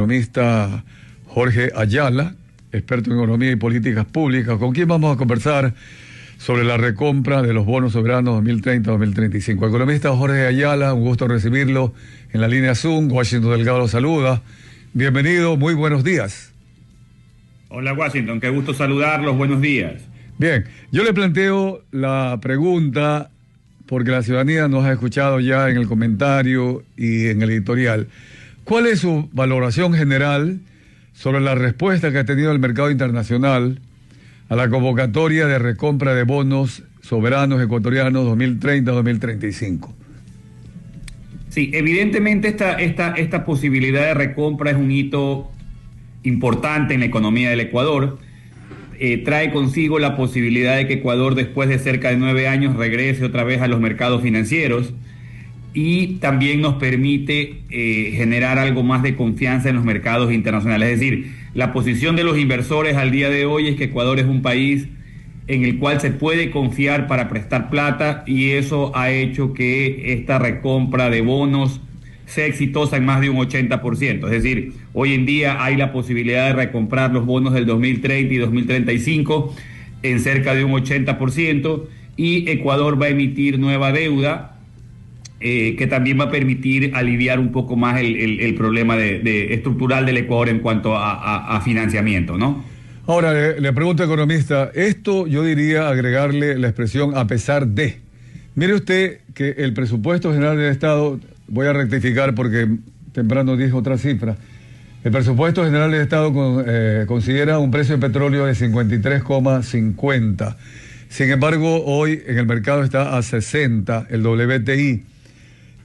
economista Jorge Ayala, experto en economía y políticas públicas, con quien vamos a conversar sobre la recompra de los bonos soberanos 2030-2035. Economista Jorge Ayala, un gusto recibirlo en la línea Zoom. Washington Delgado lo saluda. Bienvenido, muy buenos días. Hola Washington, qué gusto saludarlos, buenos días. Bien, yo le planteo la pregunta porque la ciudadanía nos ha escuchado ya en el comentario y en el editorial. ¿Cuál es su valoración general sobre la respuesta que ha tenido el mercado internacional a la convocatoria de recompra de bonos soberanos ecuatorianos 2030-2035? Sí, evidentemente esta posibilidad de recompra es un hito importante en la economía del Ecuador. Trae consigo la posibilidad de que Ecuador, después de cerca de 9 años, regrese otra vez a los mercados financieros, y también nos permite generar algo más de confianza en los mercados internacionales. Es decir, la posición de los inversores al día de hoy es que Ecuador es un país en el cual se puede confiar para prestar plata, y eso ha hecho que esta recompra de bonos sea exitosa en más de un 80%. Es decir, hoy en día hay la posibilidad de recomprar los bonos del 2030 y 2035 en cerca de un 80%, y Ecuador va a emitir nueva deuda que también va a permitir aliviar un poco más el problema estructural del Ecuador en cuanto a financiamiento, ¿no? Ahora, le pregunto, economista, esto yo diría agregarle la expresión a pesar de. Mire usted que el presupuesto general del Estado, voy a rectificar porque temprano dije otra cifra, el presupuesto general del Estado considera un precio de petróleo de 53,50. Sin embargo, hoy en el mercado está a 60 el WTI.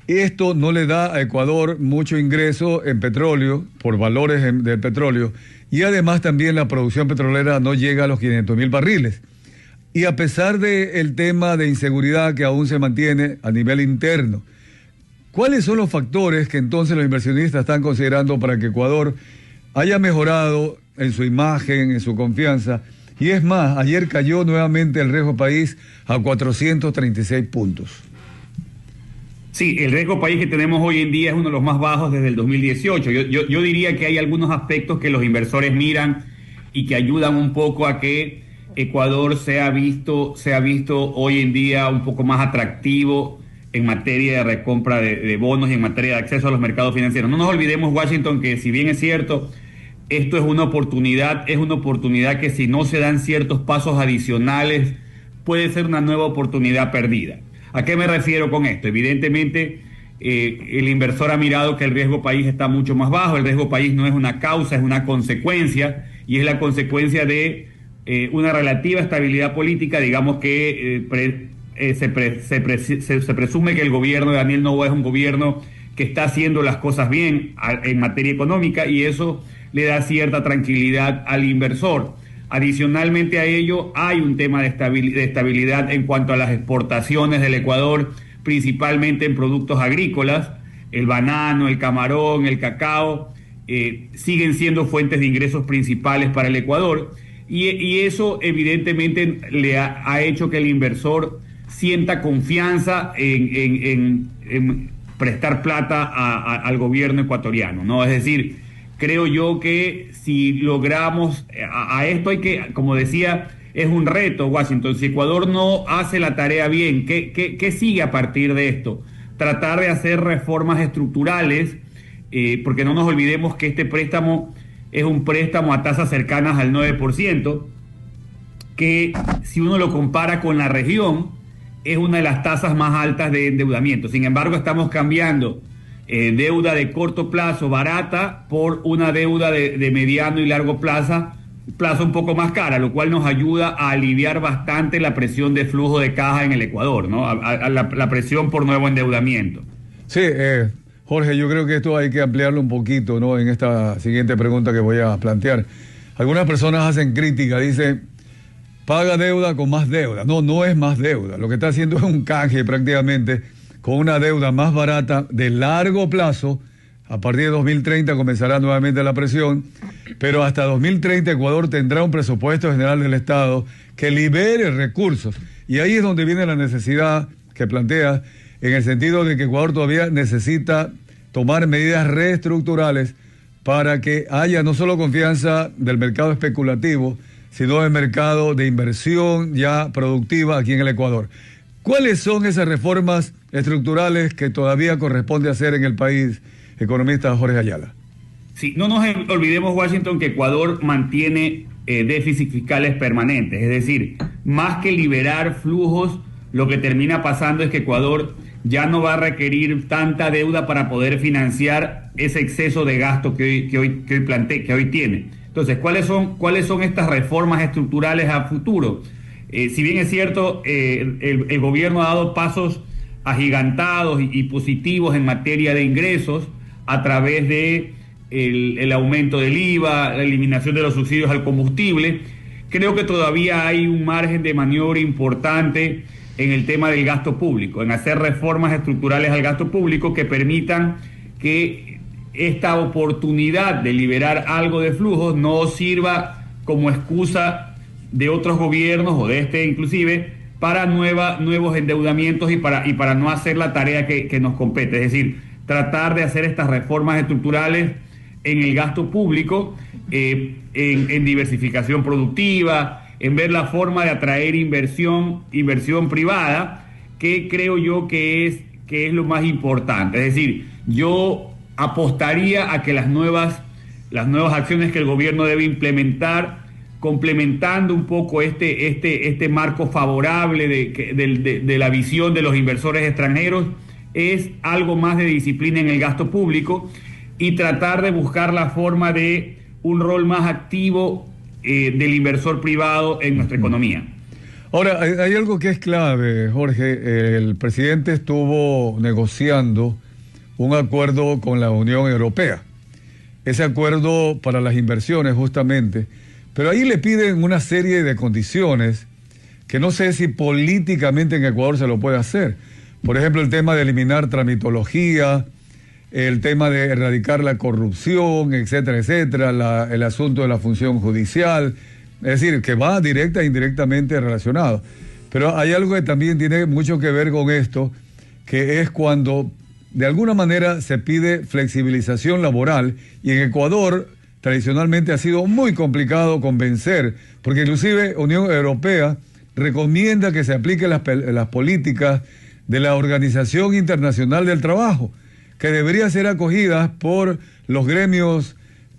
Esto no le da a Ecuador mucho ingreso en petróleo, por valores del petróleo, y además también la producción petrolera no llega a los 500.000 barriles. Y a pesar del tema de inseguridad que aún se mantiene a nivel interno, ¿cuáles son los factores que entonces los inversionistas están considerando para que Ecuador haya mejorado en su imagen, en su confianza? Y es más, ayer cayó nuevamente el riesgo país a 436 puntos. Sí, el riesgo país que tenemos hoy en día es uno de los más bajos desde el 2018. Yo diría que hay algunos aspectos que los inversores miran y que ayudan un poco a que Ecuador se ha visto hoy en día un poco más atractivo en materia de recompra de bonos y en materia de acceso a los mercados financieros. No nos olvidemos, Washington, que si bien es cierto, esto es una oportunidad que si no se dan ciertos pasos adicionales puede ser una nueva oportunidad perdida. ¿A qué me refiero con esto? Evidentemente, el inversor ha mirado que el riesgo país está mucho más bajo. El riesgo país no es una causa, es una consecuencia, y es la consecuencia de una relativa estabilidad política. Digamos que se presume que el gobierno de Daniel Noboa es un gobierno que está haciendo las cosas bien en materia económica, y eso le da cierta tranquilidad al inversor. Adicionalmente a ello, hay un tema de estabilidad en cuanto a las exportaciones del Ecuador, principalmente en productos agrícolas. El banano, el camarón, el cacao siguen siendo fuentes de ingresos principales para el Ecuador, y eso evidentemente le ha hecho que el inversor sienta confianza en prestar plata al gobierno ecuatoriano, ¿no? Es decir, creo yo que si logramos a esto hay que, como decía, es un reto, Washington. Si Ecuador no hace la tarea bien, ¿qué sigue a partir de esto? Tratar de hacer reformas estructurales, porque no nos olvidemos que este préstamo es un préstamo a tasas cercanas al 9%, que si uno lo compara con la región, es una de las tasas más altas de endeudamiento. Sin embargo, estamos cambiando deuda de corto plazo barata por una deuda de mediano y largo plazo un poco más cara, lo cual nos ayuda a aliviar bastante la presión de flujo de caja en el Ecuador, ¿no? La presión por nuevo endeudamiento. Sí, Jorge, yo creo que esto hay que ampliarlo un poquito, ¿no? En esta siguiente pregunta que voy a plantear. Algunas personas hacen crítica, dicen, paga deuda con más deuda. No, no es más deuda. Lo que está haciendo es un canje prácticamente con una deuda más barata de largo plazo. A partir de 2030 comenzará nuevamente la presión, pero hasta 2030 Ecuador tendrá un presupuesto general del Estado que libere recursos. Y ahí es donde viene la necesidad que plantea, en el sentido de que Ecuador todavía necesita tomar medidas reestructurales para que haya no solo confianza del mercado especulativo, sino del mercado de inversión ya productiva aquí en el Ecuador. ¿Cuáles son esas reformas estructurales que todavía corresponde hacer en el país, economista Jorge Ayala? Sí, no nos olvidemos, Washington, que Ecuador mantiene déficits fiscales permanentes, es decir, más que liberar flujos, lo que termina pasando es que Ecuador ya no va a requerir tanta deuda para poder financiar ese exceso de gasto que hoy tiene. Entonces, ¿cuáles son estas reformas estructurales a futuro? Si bien es cierto, el gobierno ha dado pasos agigantados y positivos en materia de ingresos a través de el aumento del IVA, la eliminación de los subsidios al combustible, creo que todavía hay un margen de maniobra importante en el tema del gasto público, en hacer reformas estructurales al gasto público que permitan que esta oportunidad de liberar algo de flujos no sirva como excusa de otros gobiernos o de este inclusive para nuevos endeudamientos y para no hacer la tarea que nos compete, es decir, tratar de hacer estas reformas estructurales en el gasto público, en diversificación productiva, en ver la forma de atraer inversión privada, que creo yo que es lo más importante. Es decir, yo apostaría a que las nuevas acciones que el gobierno debe implementar, complementando un poco este marco favorable de la visión de los inversores extranjeros, es algo más de disciplina en el gasto público y tratar de buscar la forma de un rol más activo del inversor privado en nuestra economía. Ahora, hay algo que es clave, Jorge. El presidente estuvo negociando un acuerdo con la Unión Europea. Ese acuerdo para las inversiones, justamente. Pero ahí le piden una serie de condiciones que no sé si políticamente en Ecuador se lo puede hacer. Por ejemplo, el tema de eliminar tramitología, el tema de erradicar la corrupción, etcétera, etcétera, el asunto de la función judicial, es decir, que va directa e indirectamente relacionado. Pero hay algo que también tiene mucho que ver con esto, que es cuando de alguna manera se pide flexibilización laboral, y en Ecuador tradicionalmente ha sido muy complicado convencer, porque inclusive Unión Europea recomienda que se apliquen las políticas de la Organización Internacional del Trabajo, que debería ser acogidas por los gremios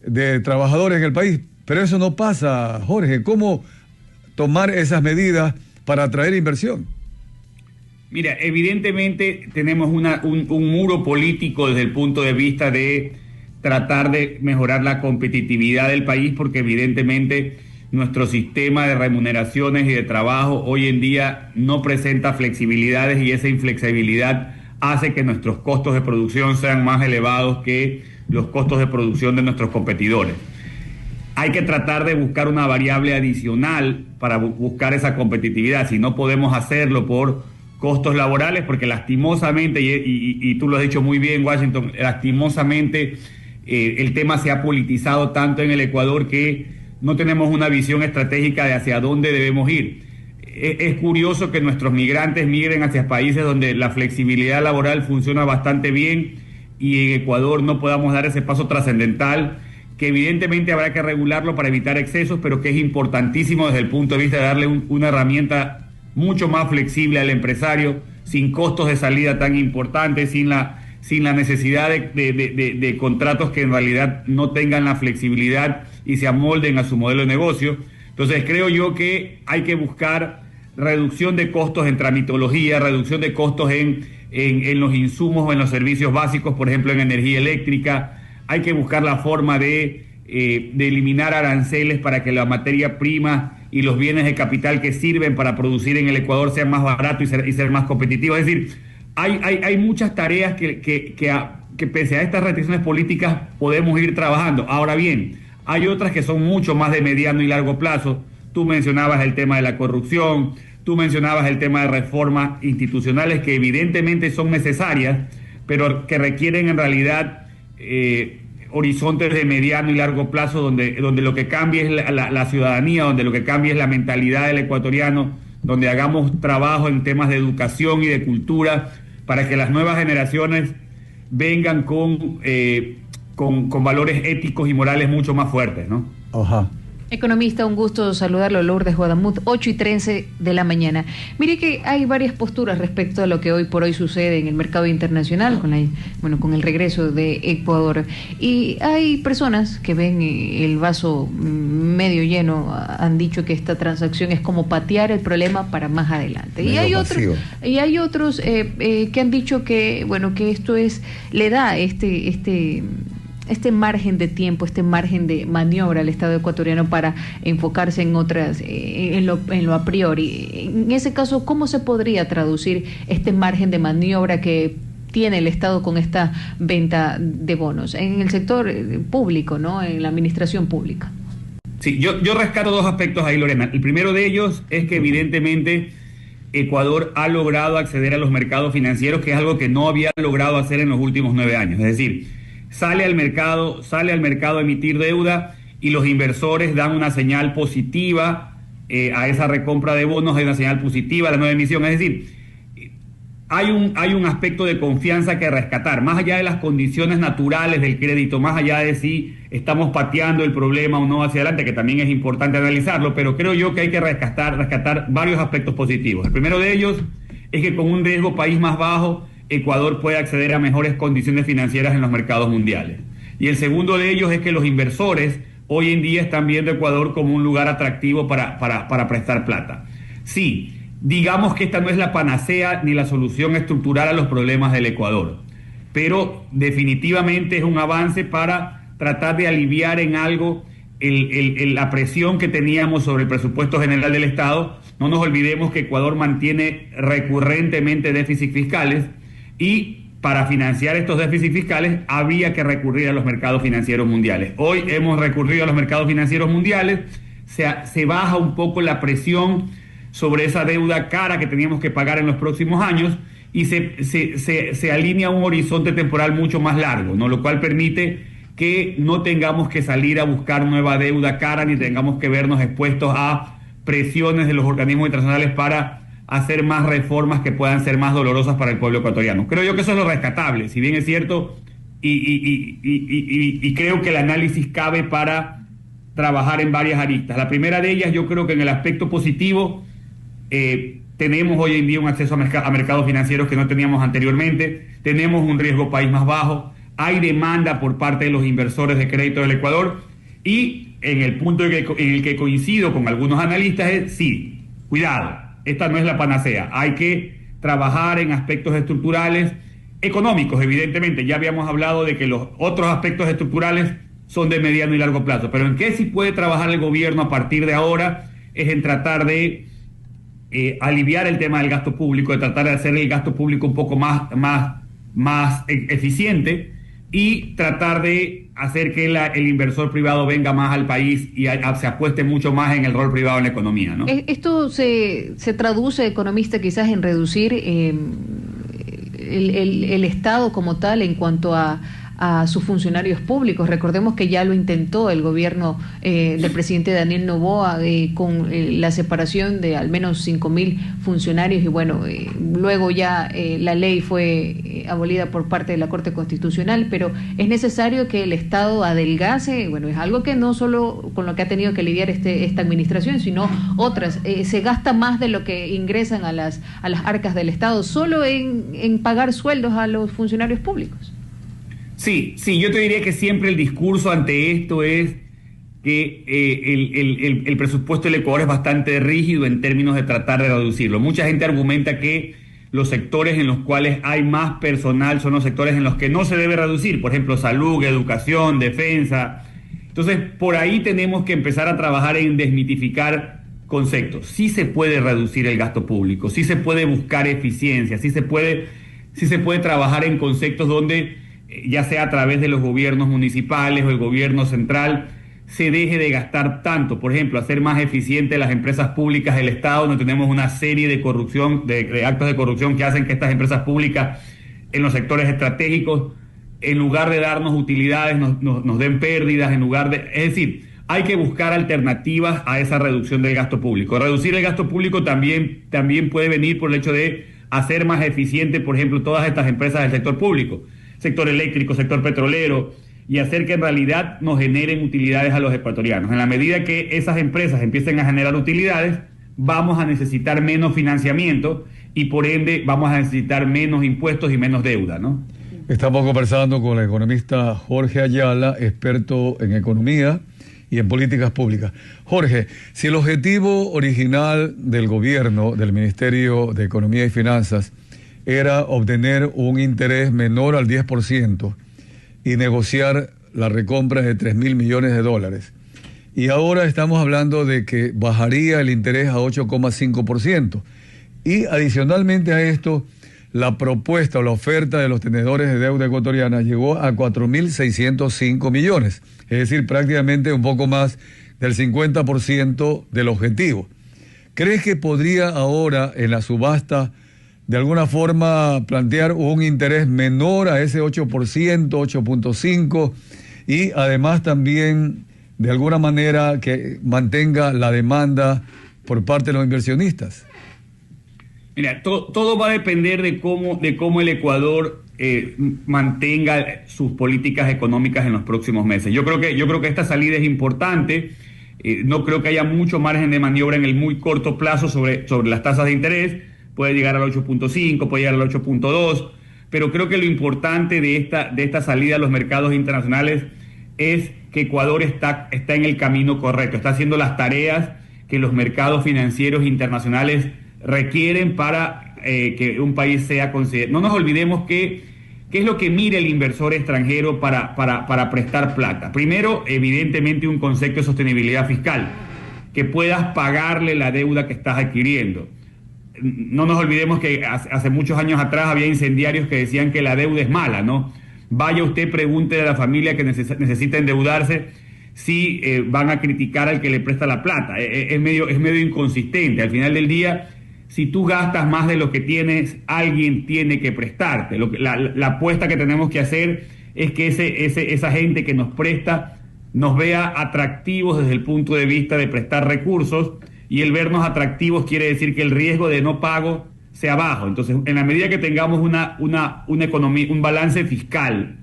de trabajadores en el país. Pero eso no pasa, Jorge. ¿Cómo tomar esas medidas para atraer inversión? Mira, evidentemente tenemos un muro político desde el punto de vista de tratar de mejorar la competitividad del país, porque evidentemente nuestro sistema de remuneraciones y de trabajo hoy en día no presenta flexibilidades, y esa inflexibilidad hace que nuestros costos de producción sean más elevados que los costos de producción de nuestros competidores. Hay que tratar de buscar una variable adicional para buscar esa competitividad. Si no podemos hacerlo por costos laborales, porque lastimosamente, y tú lo has dicho muy bien, Washington, lastimosamente el tema se ha politizado tanto en el Ecuador que no tenemos una visión estratégica de hacia dónde debemos ir. Es curioso que nuestros migrantes migren hacia países donde la flexibilidad laboral funciona bastante bien, y en Ecuador no podamos dar ese paso trascendental, que evidentemente habrá que regularlo para evitar excesos, pero que es importantísimo desde el punto de vista de darle una herramienta mucho más flexible al empresario, sin costos de salida tan importantes, sin la necesidad de contratos que en realidad no tengan la flexibilidad y se amolden a su modelo de negocio. Entonces creo yo que hay que buscar reducción de costos en tramitología, reducción de costos en los insumos o en los servicios básicos, por ejemplo en energía eléctrica. Hay que buscar la forma de eliminar aranceles para que la materia prima y los bienes de capital que sirven para producir en el Ecuador sean más baratos y ser más competitivos. Es decir, hay muchas tareas que pese a estas restricciones políticas podemos ir trabajando. Ahora bien, hay otras que son mucho más de mediano y largo plazo. Tú mencionabas el tema de la corrupción, tú mencionabas el tema de reformas institucionales que evidentemente son necesarias, pero que requieren en realidad horizontes de mediano y largo plazo, donde lo que cambie es la ciudadanía, donde lo que cambie es la mentalidad del ecuatoriano, donde hagamos trabajo en temas de educación y de cultura para que las nuevas generaciones vengan con con valores éticos y morales mucho más fuertes, ¿no? Ajá. Economista, un gusto saludarlo, Lourdes Guadamut, 8:13 de la mañana. Mire que hay varias posturas respecto a lo que hoy por hoy sucede en el mercado internacional con el regreso de Ecuador. Y hay personas que ven el vaso medio lleno, han dicho que esta transacción es como patear el problema para más adelante. Y hay otros que han dicho que esto le da este margen de tiempo, este margen de maniobra al Estado ecuatoriano para enfocarse en otras, en lo a priori. En ese caso, ¿cómo se podría traducir este margen de maniobra que tiene el Estado con esta venta de bonos en el sector público, ¿no? En la administración pública? Sí, yo rescato dos aspectos ahí, Lorena. El primero de ellos es que evidentemente Ecuador ha logrado acceder a los mercados financieros, que es algo que no había logrado hacer en los últimos 9 años. Es decir, sale al mercado a emitir deuda y los inversores dan una señal positiva a esa recompra de bonos, hay una señal positiva a la nueva emisión. Es decir, hay un aspecto de confianza que rescatar, más allá de las condiciones naturales del crédito, más allá de si estamos pateando el problema o no hacia adelante, que también es importante analizarlo, pero creo yo que hay que rescatar varios aspectos positivos. El primero de ellos es que con un riesgo país más bajo, Ecuador puede acceder a mejores condiciones financieras en los mercados mundiales. Y el segundo de ellos es que los inversores hoy en día están viendo Ecuador como un lugar atractivo para prestar plata. Sí, digamos que esta no es la panacea ni la solución estructural a los problemas del Ecuador, pero definitivamente es un avance para tratar de aliviar en algo la presión que teníamos sobre el presupuesto general del Estado. No nos olvidemos que Ecuador mantiene recurrentemente déficits fiscales, y para financiar estos déficits fiscales habría que recurrir a los mercados financieros mundiales. Hoy hemos recurrido a los mercados financieros mundiales, se baja un poco la presión sobre esa deuda cara que teníamos que pagar en los próximos años y se alinea un horizonte temporal mucho más largo, ¿no? Lo cual permite que no tengamos que salir a buscar nueva deuda cara ni tengamos que vernos expuestos a presiones de los organismos internacionales para hacer más reformas que puedan ser más dolorosas para el pueblo ecuatoriano. Creo yo que eso es lo rescatable, si bien es cierto, y creo que el análisis cabe para trabajar en varias aristas. La primera de ellas, yo creo que en el aspecto positivo, tenemos hoy en día un acceso a mercados financieros que no teníamos anteriormente, tenemos un riesgo país más bajo, hay demanda por parte de los inversores de crédito del Ecuador, y en el punto en el que coincido con algunos analistas es, sí, cuidado, esta no es la panacea, hay que trabajar en aspectos estructurales, económicos, evidentemente. Ya habíamos hablado de que los otros aspectos estructurales son de mediano y largo plazo, pero en qué sí puede trabajar el gobierno a partir de ahora es en tratar de aliviar el tema del gasto público, de tratar de hacer el gasto público un poco más eficiente y tratar de hacer que el inversor privado venga más al país y se apueste mucho más en el rol privado en la economía, ¿no? Esto se traduce, economista, quizás en reducir el Estado como tal en cuanto a sus funcionarios públicos. Recordemos que ya lo intentó el gobierno del presidente Daniel Noboa con la separación de al menos 5.000 funcionarios y luego ya la ley fue abolida por parte de la Corte Constitucional, pero es necesario que el Estado adelgace, es algo que no solo con lo que ha tenido que lidiar esta administración, sino otras. Se gasta más de lo que ingresan a las arcas del Estado solo en pagar sueldos a los funcionarios públicos. Sí, yo te diría que siempre el discurso ante esto es que el presupuesto del Ecuador es bastante rígido en términos de tratar de reducirlo. Mucha gente argumenta que los sectores en los cuales hay más personal son los sectores en los que no se debe reducir, por ejemplo, salud, educación, defensa. Entonces, por ahí tenemos que empezar a trabajar en desmitificar conceptos. Sí se puede reducir el gasto público, sí se puede buscar eficiencia, sí se puede trabajar en conceptos donde ya sea a través de los gobiernos municipales o el gobierno central, se deje de gastar tanto. Por ejemplo, hacer más eficientes las empresas públicas del Estado, donde tenemos una serie de corrupción, de actos de corrupción que hacen que estas empresas públicas en los sectores estratégicos, en lugar de darnos utilidades, nos den pérdidas, es decir, hay que buscar alternativas a esa reducción del gasto público. Reducir el gasto público también puede venir por el hecho de hacer más eficiente, por ejemplo, todas estas empresas del sector público. Sector eléctrico, sector petrolero, y hacer que en realidad nos generen utilidades a los ecuatorianos. En la medida que esas empresas empiecen a generar utilidades, vamos a necesitar menos financiamiento y por ende vamos a necesitar menos impuestos y menos deuda, ¿no? Estamos conversando con el economista Jorge Ayala, experto en economía y en políticas públicas. Jorge, si el objetivo original del gobierno, del Ministerio de Economía y Finanzas, era obtener un interés menor al 10% y negociar la recompra de 3.000 millones de dólares, y ahora estamos hablando de que bajaría el interés a 8,5%, y adicionalmente a esto, la propuesta o la oferta de los tenedores de deuda ecuatoriana llegó a 4.605 millones, es decir, prácticamente un poco más del 50% del objetivo. ¿Crees que podría ahora en la subasta de alguna forma plantear un interés menor a ese 8%, 8.5%, y además también de alguna manera que mantenga la demanda por parte de los inversionistas? Mira, todo va a depender de cómo el Ecuador mantenga sus políticas económicas en los próximos meses. Yo creo que esta salida es importante. No creo que haya mucho margen de maniobra en el muy corto plazo sobre las tasas de interés. Puede llegar al 8.5, puede llegar al 8.2, pero creo que lo importante de esta salida a los mercados internacionales es que Ecuador está en el camino correcto, está haciendo las tareas que los mercados financieros internacionales requieren para que un país sea considerado. No nos olvidemos qué es lo que mira el inversor extranjero para prestar plata. Primero, evidentemente, un concepto de sostenibilidad fiscal, que puedas pagarle la deuda que estás adquiriendo. No nos olvidemos que hace muchos años atrás había incendiarios que decían que la deuda es mala, ¿no? Vaya usted, pregunte a la familia que necesita endeudarse si van a criticar al que le presta la plata. Es medio inconsistente. Al final del día, si tú gastas más de lo que tienes, alguien tiene que prestarte. La apuesta que tenemos que hacer es que esa gente que nos presta nos vea atractivos desde el punto de vista de prestar recursos, y el vernos atractivos quiere decir que el riesgo de no pago sea bajo. Entonces, en la medida que tengamos una economía, un balance fiscal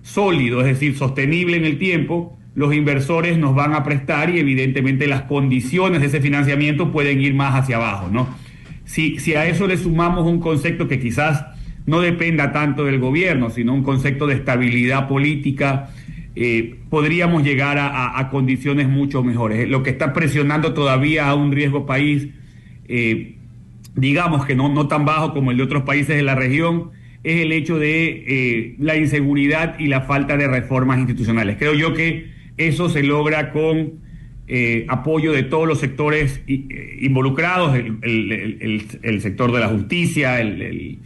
sólido, es decir, sostenible en el tiempo, los inversores nos van a prestar y evidentemente las condiciones de ese financiamiento pueden ir más hacia abajo, ¿no? Si a eso le sumamos un concepto que quizás no dependa tanto del gobierno, sino un concepto de estabilidad política, podríamos llegar a condiciones mucho mejores. Lo que está presionando todavía a un riesgo país, digamos que no tan bajo como el de otros países de la región, es el hecho de la inseguridad y la falta de reformas institucionales. Creo yo que eso se logra con apoyo de todos los sectores involucrados, el sector de la justicia, el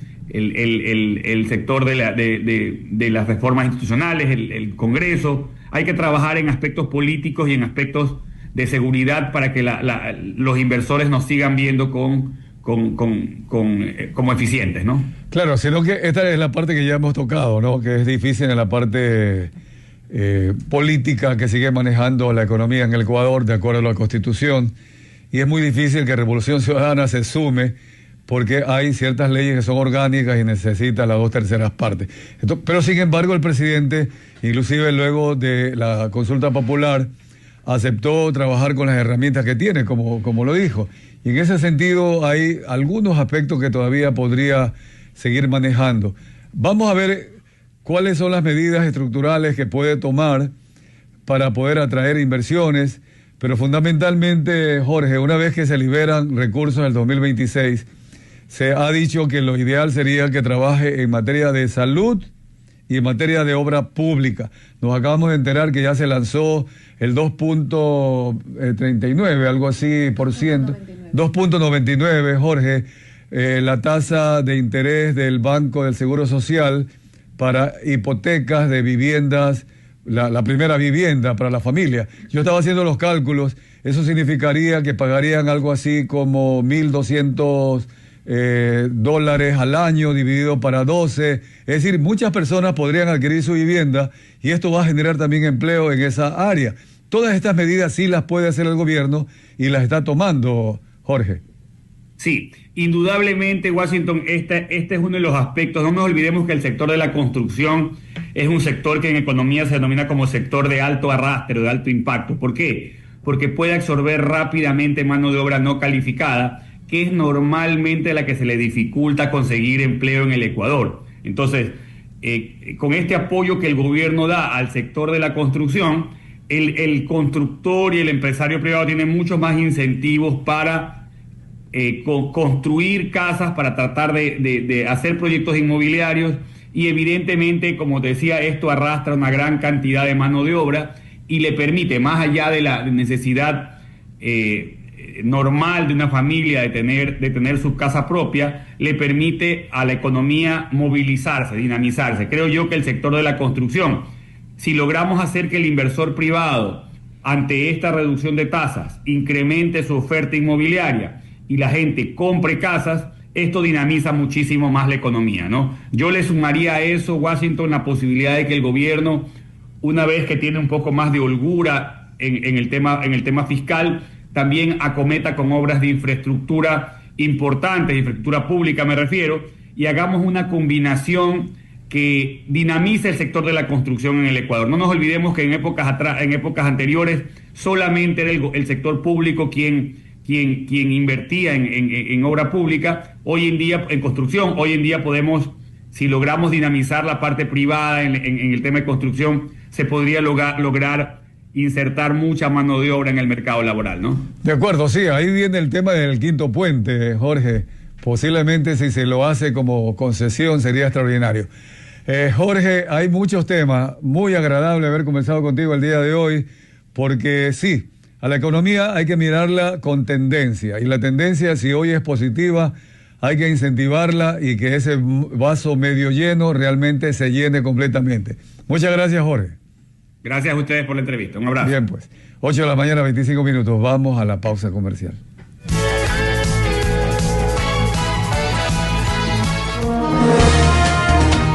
sector de las reformas institucionales, el Congreso. Hay que trabajar en aspectos políticos y en aspectos de seguridad para que los inversores nos sigan viendo como eficientes, ¿no? Claro, sino que esta es la parte que ya hemos tocado, ¿no? Que es difícil en la parte política que sigue manejando la economía en el Ecuador de acuerdo a la Constitución, y es muy difícil que Revolución Ciudadana se sume porque hay ciertas leyes que son orgánicas y necesita las 2/3 partes. Pero sin embargo el presidente, inclusive luego de la consulta popular, aceptó trabajar con las herramientas que tiene, como lo dijo. Y en ese sentido hay algunos aspectos que todavía podría seguir manejando. Vamos a ver cuáles son las medidas estructurales que puede tomar para poder atraer inversiones, pero fundamentalmente, Jorge, una vez que se liberan recursos en el 2026, se ha dicho que lo ideal sería que trabaje en materia de salud y en materia de obra pública. Nos acabamos de enterar que ya se lanzó el 2.39, algo así, por ciento. 2.99, Jorge, la tasa de interés del Banco del Seguro Social para hipotecas de viviendas, la primera vivienda para la familia. Yo estaba haciendo los cálculos, eso significaría que pagarían algo así como $1.200 al año dividido para 12, es decir, muchas personas podrían adquirir su vivienda y esto va a generar también empleo en esa área. Todas estas medidas sí las puede hacer el gobierno y las está tomando, Jorge. Sí, indudablemente, Washington, este es uno de los aspectos. No nos olvidemos que el sector de la construcción es un sector que en economía se denomina como sector de alto arrastre, de alto impacto. ¿Por qué? Porque puede absorber rápidamente mano de obra no calificada, que es normalmente la que se le dificulta conseguir empleo en el Ecuador. Entonces, con este apoyo que el gobierno da al sector de la construcción, el constructor y el empresario privado tienen muchos más incentivos para construir casas, para tratar de hacer proyectos inmobiliarios, y evidentemente, como te decía, esto arrastra una gran cantidad de mano de obra y le permite, más allá de la necesidad normal de una familia de tener su casa propia, le permite a la economía movilizarse, dinamizarse. Creo yo que el sector de la construcción, si logramos hacer que el inversor privado, ante esta reducción de tasas, incremente su oferta inmobiliaria y la gente compre casas, esto dinamiza muchísimo más la economía, ¿no? Yo le sumaría a eso, Washington, la posibilidad de que el gobierno, una vez que tiene un poco más de holgura en el tema fiscal, también acometa con obras de infraestructura importantes, de infraestructura pública me refiero, y hagamos una combinación que dinamice el sector de la construcción en el Ecuador. No nos olvidemos que en épocas anteriores solamente era el sector público quien invertía en obra pública. Hoy en día, en construcción, hoy en día podemos, si logramos dinamizar la parte privada en el tema de construcción, se podría lograr insertar mucha mano de obra en el mercado laboral, ¿no? De acuerdo, sí, ahí viene el tema del quinto puente, Jorge. Posiblemente si se lo hace como concesión sería extraordinario. Jorge, hay muchos temas, muy agradable haber conversado contigo el día de hoy, porque sí, a la economía hay que mirarla con tendencia, y la tendencia, si hoy es positiva, hay que incentivarla y que ese vaso medio lleno realmente se llene completamente. Muchas gracias, Jorge. Gracias a ustedes por la entrevista. Un abrazo. Bien, pues, 8 de la mañana, 25 minutos. Vamos a la pausa comercial.